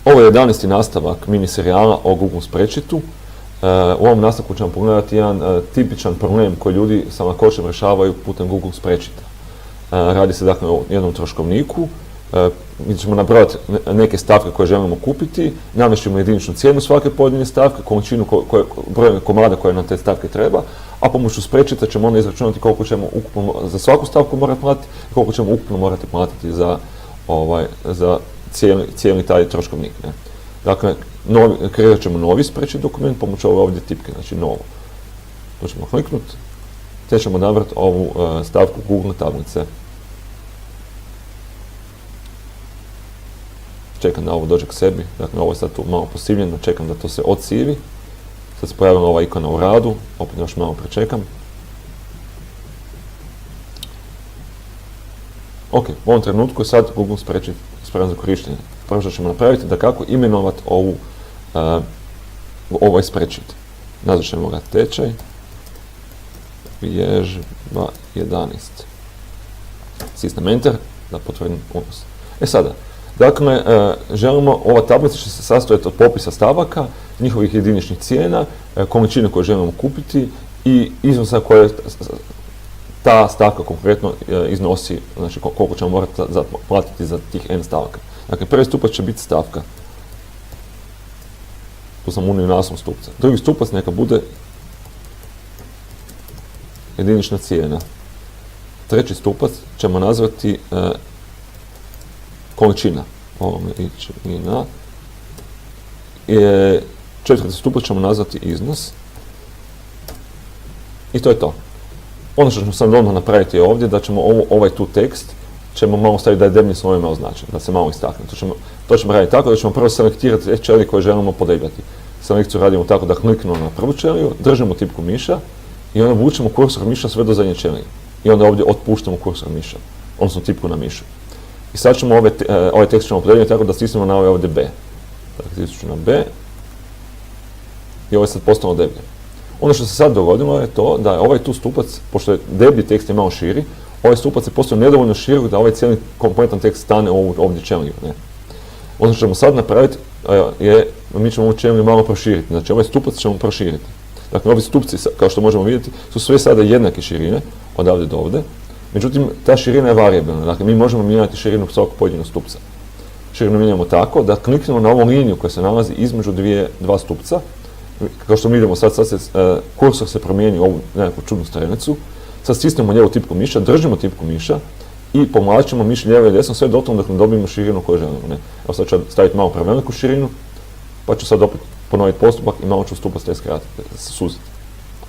Ovo je 11. nastavak mini serijala o Google Spreadsheetu. U ovom nastavku ćemo pogledati jedan tipičan problem koji ljudi sa lakoćem rješavaju putem Google Spreadsheeta. Radi se dakle o jednom troškovniku. Mi ćemo nabrojati neke stavke koje želimo kupiti, navešćemo jediničnu cijenu svake pojedine stavke, količinu broj komada koje nam te stavke treba, a pomoću spreadsheeta ćemo onda izračunati koliko ćemo ukupno za svaku stavku morati platiti i koliko ćemo ukupno morati platiti za cijeli taj troškovnik. Ne. Dakle, kreirat ćemo novi spreadsheet dokument pomoću ove ovdje tipke, znači novo. To ćemo kliknuti, te ćemo odabrati ovu stavku Google tablice. Čekam da ovo dođe k sebi, dakle ovo je sad tu malo posivljeno, čekam da to se odsivi. Sad se pojavila ova ikona u radu, opet još malo prečekam. Ok, u ovom trenutku je sad Google Spreadsheet spreman za korištenje. Prvo što ćemo napraviti da kako imenovati ovaj spreadsheet. Nazvat ćemo ga tečaj vježba 11. Stisnem Enter da potvrdim unos. Sada, dakle, želimo, ova tablica će se sastojati od popisa stavaka, njihovih jediničnih cijena, količine koje želimo kupiti i iznosa koje ta stavka konkretno iznosi, znači koliko ćemo morati platiti za tih n stavaka. Dakle, prvi stupac će biti stavka. Tu sam unio naslov stupca. Drugi stupac neka bude jedinična cijena. Treći stupac ćemo nazvati količina. Ovome ići i na. Četvrti stupac ćemo nazvati iznos. I to je to. Ono što ćemo sad odmah napraviti je ovdje da ćemo ovaj tu tekst ćemo malo staviti da je debljim slovima označen, da se malo istakne. To ćemo raditi tako da ćemo prvo selektirati ćelije koje želimo podebljati. Selekciju radimo tako da kliknemo na prvu ćeliju, držimo tipku miša i onda vučemo kursor miša sve do zadnje ćelije. I onda ovdje otpuštamo kursor miša, odnosno tipku na mišu. I sad ćemo ovaj tekst ćemo podebljati tako da stisnemo na ovdje B. Dakle, stisnut na B i ovo je sad postalo deblje. Ono što se sad dogodilo je to da je ovaj tu stupac, pošto je deblji tekst je malo širi, ovaj stupac je postao nedovoljno širok da ovaj cijeli kompletan tekst stane ovdje ćeliju. Ono što ćemo sad napraviti je, mi ćemo ovu ćeliju malo proširiti, znači ovaj stupac ćemo proširiti. Dakle, ovi stupci, kao što možemo vidjeti, su sve sada jednake širine, odavde do ovdje, međutim, ta širina je varijabilna, dakle, mi možemo mijenjati širinu svakog pojedinog stupca. Širinu mijenjamo tako da kliknemo na ovu liniju koja se nalazi između dva stupca. Kao što mi vidimo, sad se kursor se promijeni u ovu nekakvu čudnu stranicu, sad stisnemo lijevu tipku miša, držimo tipku miša i pomlačimo miš lijevo i desno sve do toga dok ne dobijemo širinu koju želimo. Evo sad ću staviti malo preveliku širinu, pa ću sad opet ponoviti postupak i malo ću stupac te skratiti, suziti.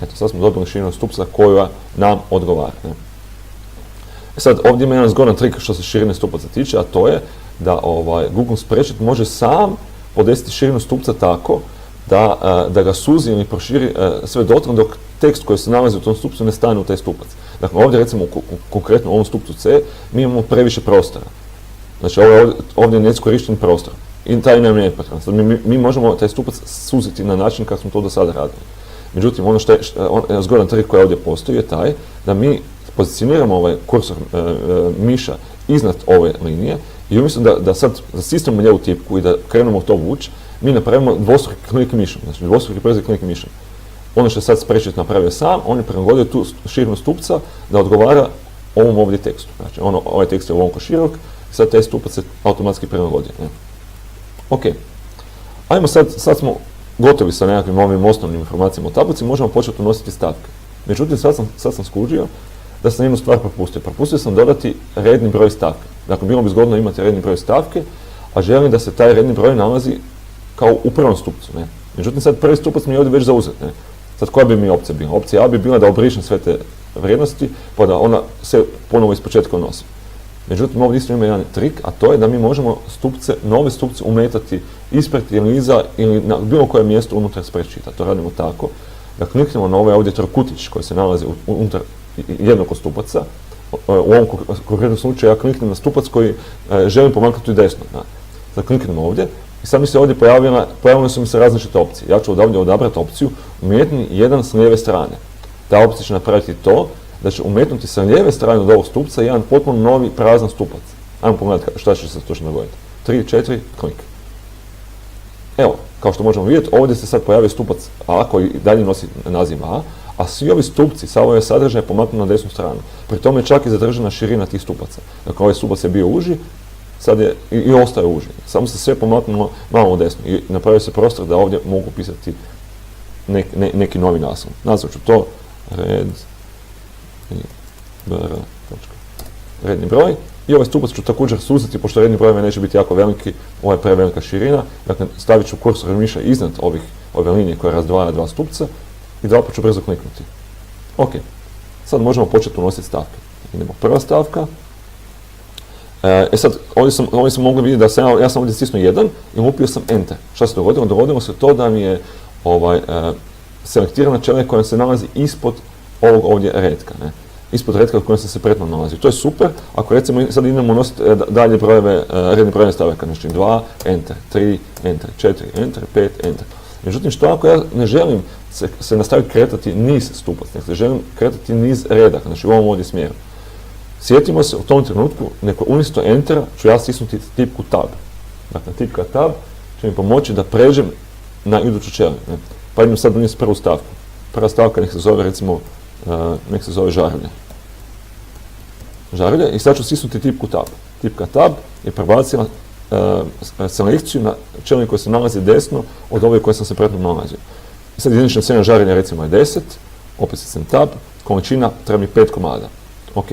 Eto, sad smo dobili širinu stupca koja nam odgovara. Sad, ovdje ima jedan zgodan trik što se širine stupaca tiče, a to je da Google Spreadsheet može sam podesiti širinu stupca tako da ga suzi ili proširi sve dotle dok tekst koji se nalazi u tom stupcu ne stane u taj stupac. Dakle, ovdje recimo konkretno u ovom stupcu C mi imamo previše prostora. Znači ovdje je neiskorišten prostor i taj nam je nepotreban. Mi možemo taj stupac suziti na način kako smo to do sada radili. Međutim, ono što je zgodan trik koji ovdje postoji je taj da mi pozicioniramo ovaj kursor miša iznad ove linije i umjesto da sad stisnemo lijevu tipku i da krenemo to vući, mi napravimo dvostruki klik mišem, znači dvostruki brzi klik mišem. Ono što je sad Spreadsheet napravio sam, on je prilagodio tu širinu stupca da odgovara ovom ovdje tekstu. Znači ovaj tekst je ovoliko širok i sad taj stupac se automatski prilagodio. Ok, ajmo sad smo gotovi sa nekakvim ovim osnovnim informacijama o tablici, možemo početi unositi stavke. Međutim, sad sam skužio da sam jednu stvar propustio. Propustio sam dodati redni broj stavke. Dakle, bilo bi zgodno imati redni broj stavke, a želim da se taj redni broj nalazi kao u prvom stupcu. Međutim, sad prvi stupac mi je ovdje već zauzet. Sad koja bi mi opcija bila? Opcija A bi bila da obrišem sve te vrijednosti, pa da ona se ponovo ispočetka unosi. Međutim, ovdje isto ima jedan trik, a to je da mi možemo nove stupce umetati ispred ili iza ili na bilo koje mjesto unutar spreadsheeta. To radimo tako da kliknemo na ovaj ovdje trokutić koji se nalazi unutar jednog od stupaca. U ovom konkretnom slučaju ja kliknem na stupac koji želim pomaknuti desno. Sad kliknem ovdje i sad mi se ovdje pojavile su mi se različite opcije. Ja ću odavdje odabrati opciju umetni jedan s lijeve strane. Ta opcija će napraviti to da će umetnuti sa lijeve strane od ovog stupca jedan potpuno novi prazan stupac. Ajmo pogledati šta će se točno dogoditi. 3, 4, klik. Evo, kao što možemo vidjeti, ovdje se sad pojavio stupac A koji dalje nosi naziv a svi ovi stupci, sav ovaj sadržaj je pomaknut na desnu stranu. Pri tome je čak i zadržana širina tih stupaca. Dakle, ovaj stupac je bio uži, sad je i ostaje uži. Samo se sve pomaknulo malo u desnu i napravio se prostor da ovdje mogu pisati neki novi naslov. Nazvat ću to redni broj i ovaj stupac ću također suziti, pošto redni broj neće biti jako veliki, ovo je prevelika širina, dakle stavit ću kursor miša iznad ove linije koja razdvaja dva stupca i dva ću brzo kliknuti. Ok, sad možemo početi unositi stavke. Idemo prva stavka. Sad, ovdje smo mogli vidjeti da ja sam ovdje stisnuo 1 i lupio sam Enter. Šta se dogodilo? Dogodilo se to da mi je selektirana čelija koja se nalazi ispod ovog ovdje redka. Ispod redka u kojem sam se pretno nalazi. To je super, ako recimo sad idemo unositi dalje brojeve, redne brojne stavaka, znači 2, Enter, 3, Enter, 4, Enter, 5, Enter. Međutim, što ako ja ne želim se nastaviti kretati niz stupac, nego želim kretati niz redaka, znači u ovom ovdje smjeru. Sjetimo se, u tom trenutku, umjesto Entera ću ja stisnuti tipku Tab. Dakle, tipka Tab će mi pomoći da pređem na iduću čeliju. Pa idem sad unijeti prvu stavku. Prva stavka nek se zove, recimo, nek se zove žarulja. Žarulja i sad ću stisnuti tipku Tab. Tipka Tab je prebacila selekciju na čeliju koja se nalazi desno od ove koje sam se pretno nalazio. I sad jedinična cijena žarenja recimo je 10, opet sam Tab, količina treba mi 5 komada. Ok.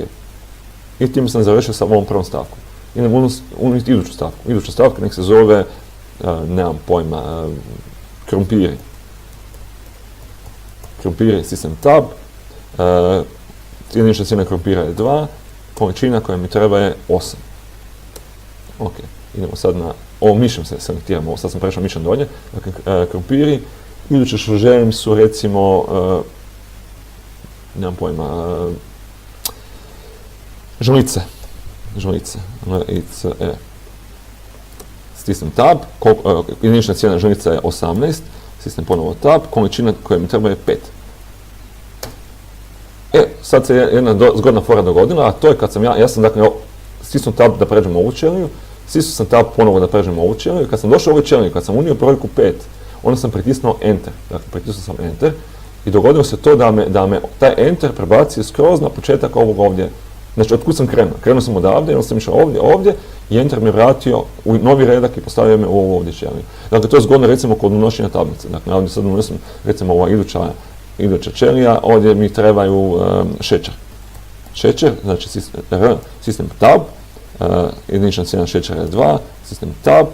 I tim sam završio sa ovom prvom stavkom. Idem unijeti iduću stavku. Iduća stavka nek se zove, nemam pojma, krompiri. Krompiri, stisnem Tab, jedinična cijena krompira je 2, količina koja mi treba je 8. Ok, idemo sad na, ovo mišem se selektiramo, sad sam prešao mišem dolje, dakle, krompiri, iduće što želim su recimo, nemam pojma, žlice, stisnem Tab, jedinična cijena žlica je 18, stisnem ponovo Tab, količina koja mi treba je 5. Sad se jedna zgodna fora dogodila, a to je kad sam ja sam dakle stisnuo Tab da pređem ovu čeliju, stisnuo sam Tab ponovo da pređem ovu čeliju, kad sam došao u ovu čeliju, kad sam unio brojku 5, onda sam pritisnuo Enter, dakle pritisnuo sam Enter i dogodilo se to da me taj Enter prebacio skroz na početak ovog ovdje. Znači, otkud sam krenuo? Krenuo sam odavde, onda sam išao ovdje i Enter me vratio u novi redak i postavio me u ovu ovdje čeliju. Dakle, to je zgodno recimo kod unošenja tablice. Dakle, ovdje sad unosim recimo ova iduća čelija, ovdje mi trebaju šećer. Šećer, znači sistem Tab, jedinična cijena šećera je 2, sistem Tab,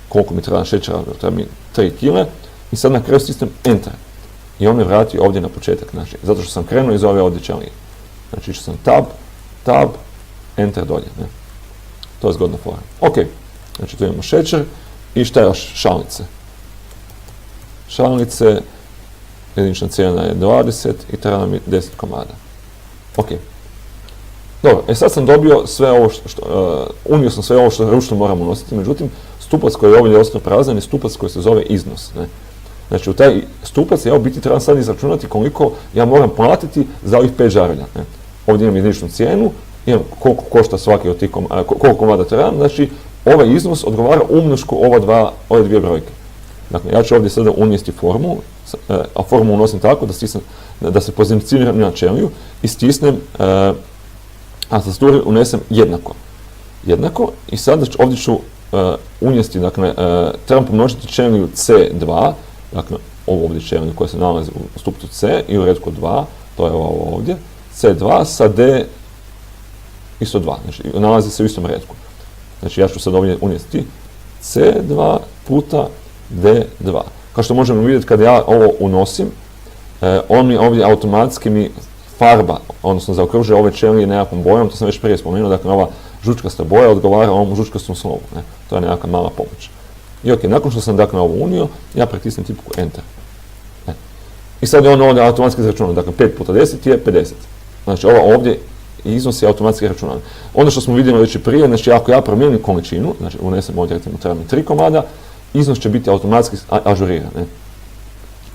koliko mi treba šećera, treba mi 3 kg i sad na kraju sistem Enter. I on me vrati ovdje na početak, znači, zato što sam krenuo iz ove ovdje čelije. Znači išao sam Tab, Enter dolje. Ne? To je zgodna fora. Ok, znači tu imamo šećer i šta je još? Šalnice. Šalnice, jedinična cijena je 20 i treba nam je 10 komada. Ok. Dobro, sad sam dobio sve ovo unio sam sve ovo što ručno moram unositi, međutim, stupac koji je ovdje ostao prazan je stupac koji se zove iznos. Ne? Znači u taj stupac ja u biti trebam sad izračunati koliko ja moram platiti za ovih 5 žarulja. Ne? Ovdje imam jediničnu cijenu, imam koliko košta svaki od tih koliko komada trebam, znači ovaj iznos odgovara umnošku ove dvije brojke. Dakle, ja ću ovdje sada unijesti formulu, a formulu unosim tako da se pozicioniram na čeliju i stisnem, a sa sturi unesem jednako i sada ovdje ću unijesti, dakle, trebam pomnožiti čeliju C2, dakle, ovu ovdje čeliju koja se nalazi u stupcu C i u redku 2, to je ovo ovdje, C2 sa D isto 2, znači nalazi se u istom redku. Znači ja ću sad ovdje unijesti C2 puta D2. Kao što možemo vidjeti kada ja ovo unosim, on mi ovdje automatski farba, odnosno zaokružuje ove čelije nekakvom bojom, to sam već prije spomenuo, dakle ova žučkasta boja odgovara ovom žučkastom slovu. Ne? To je nekakva mala pomoć. I ok, nakon što sam dakle ovo unio, ja pritisnem tipku Enter. Ne? I sad je on ovdje automatski izračunao, dakle 5 puta 10 je 50. Znači ovo ovdje iznos je automatski računan. Ono što smo vidjeli već i prije, znači ako ja promijenim količinu, znači unesem ovdje recimo treba mi 3 komada, iznos će biti automatski ažuriran. Ne?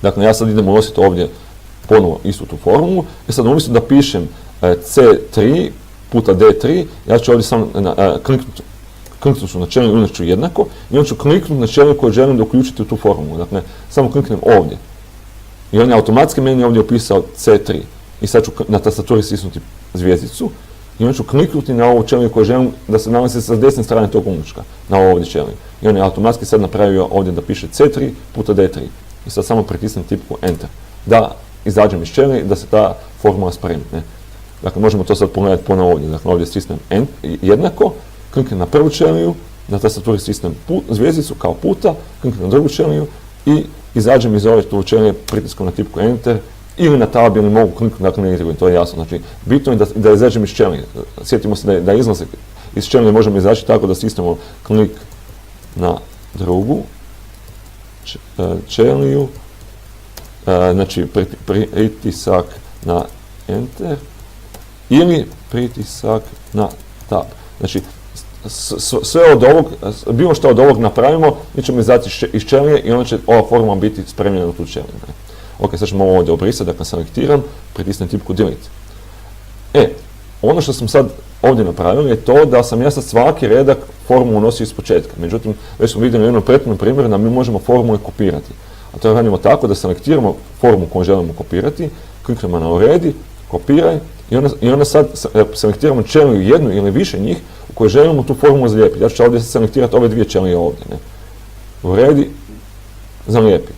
Dakle, ja sad idem unositi ovdje ponovo istu tu formulu i sad umjesto da pišem C3 puta D3, ja ću ovdje samo kliknut ću na čeliju, uvijek ću jednako i onda ću kliknuti na čeliju koju želim da uključiti u tu formulu. Dakle, samo kliknem ovdje. I on je automatski meni ovdje opisao C3. I sad ću na tastaturi stisnuti zvjezdicu i onda ću kliknuti na ovu čeliju koju želim da se nalazi sa desne strane tog umčka, na ovdje čeliju. I on je automatski sad napravio ovdje da piše C3 puta D3. I sad samo pritisnem tipku Enter. Da izađem iz čelije, da se ta formula spremi. Ne? Dakle, možemo to sad pogledati ponovno ovdje. Dakle, ovdje stisnem jednako, kliknem na prvu čeliju, na tastaturi stisnem zvjezdicu kao puta, kliknem na drugu čeliju i izađem iz ove tu čelije pritiskom na tipku Enter ili na tab ili mogu kliknuti, dakle ne to je jasno. Znači, bitno je da izađem iz čelije. Sjetimo se da izlazak iz čelije možemo izaći tako da stisnemo klik na drugu čeliju, znači pritisak na Enter ili pritisak na tab. Znači, sve od ovog, bilo što od ovog napravimo, mi ćemo izaći iz čelije i onda će ova formula biti spremljena na tu čeliju. Ok, sad ćemo ovo ovdje obrisati, dakle selektiram, pritisnem tipku Delete. Ono što sam sad ovdje napravio je to da sam ja sad svaki redak formulu unosio iz početka. Međutim, već smo vidjeli u jednom prethodnom primjeru da mi možemo formule kopirati. A to radimo tako da selektiramo formulu koju želimo kopirati, kliknemo na uredi, kopiraj i onda sad selektiramo čeliju jednu ili više njih u kojoj želimo tu formulu zalijepiti. Ja ću ovdje selektirati ove dvije čelije ovdje. Ne? Uredi, zalijepi.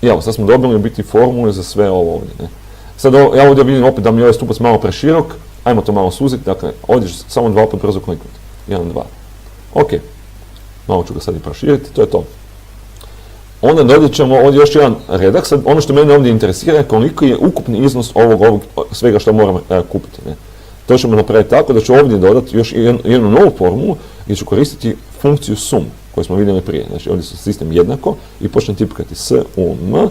I evo, sad smo dobili biti formule za sve ovo ovdje. Ne? Sad ja ovdje vidim opet da mi je ovaj stupac malo preširok, ajmo to malo suziti, dakle ovdje ću samo 2 puta brzo kliknuti. 1, 2. Ok, malo ću ga sad i proširiti, to je to. Onda dodat ćemo ovdje još jedan redak, sad ono što mene ovdje interesira je koliko je ukupni iznos ovog svega što moram kupiti. Ne? To ćemo napraviti tako da ću ovdje dodati još jednu novu formulu gdje ću koristiti funkciju sum koju smo vidjeli prije. Znači ovdje su sistem jednako i počnem tipkati sum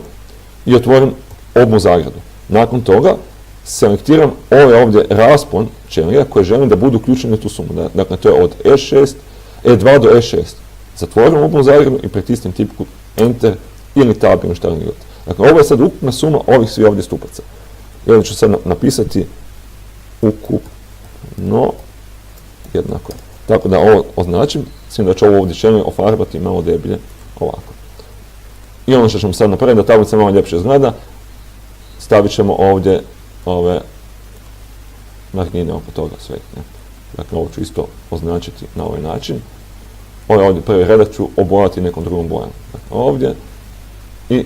i otvorim obu zagradu. Nakon toga selektiram ovaj ovdje raspon čelija koje želim da budu uključeni u tu sumu. Dakle, to je od E2 do E6. Zatvorim obu zagradu i pritisnem tipku Enter ili Tab ili šta li. Dakle, ovo je sad ukupna suma ovih svi ovdje stupaca. I ovdje ću sad napisati ukupno jednako. Tako da ovo označim, svim da ću ovo ovdje čelije ofarbati malo deblje ovako. I ono što ćemo sad napraviti da tablica malo ljepše izgleda, stavit ćemo ovdje ove margine oko toga sve. Ne? Dakle, ovo ću isto označiti na ovaj način. Ovaj ovdje prvi redak ću obojati nekom drugom bojom. Dakle, ovdje i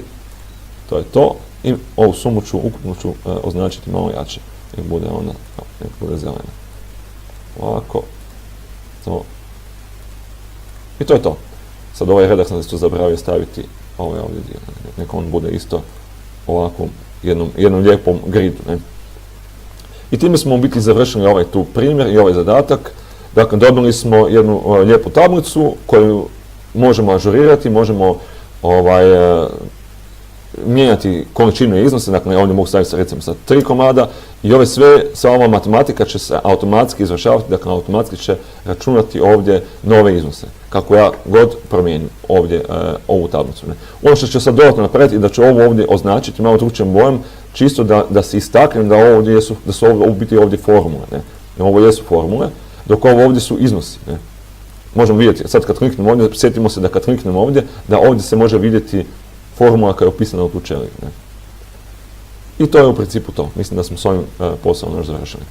to je to. I ovu sumu ukupno ću označiti malo jače. Nek bude onda, nek bude zelena. Ovako. To. I to je to. Sad ovaj redak sam se tu zabravio staviti ovaj ovdje dio. Nek on bude isto ovako jednom lijepom gridu. Ne? I time smo u biti završili ovaj tu primjer i ovaj zadatak. Dakle, dobili smo jednu lijepu tablicu koju možemo ažurirati, možemo mijenjati količinu i iznose, dakle ovdje mogu staviti recimo sa 3 komada i sva ova matematika će se automatski izvršavati, dakle automatski će računati ovdje nove iznose, kako ja god promijenim ovdje ovu tablicu. Ne. Ono što ću sad dodatno napraviti je da ću ovo ovdje označiti malo drugčijom bojom, čisto da se istaknem da su ovo biti ovdje formule. Ne. Ovo jesu formule, dok ovo ovdje su iznosi. Ne. Možemo vidjeti, sad kad kliknemo ovdje, sjetimo se da kad kliknemo ovdje, da ovdje se može vidjeti formula koja je opisana u tu čeliju. I to je u principu to. Mislim da smo s ovim poslom još završili.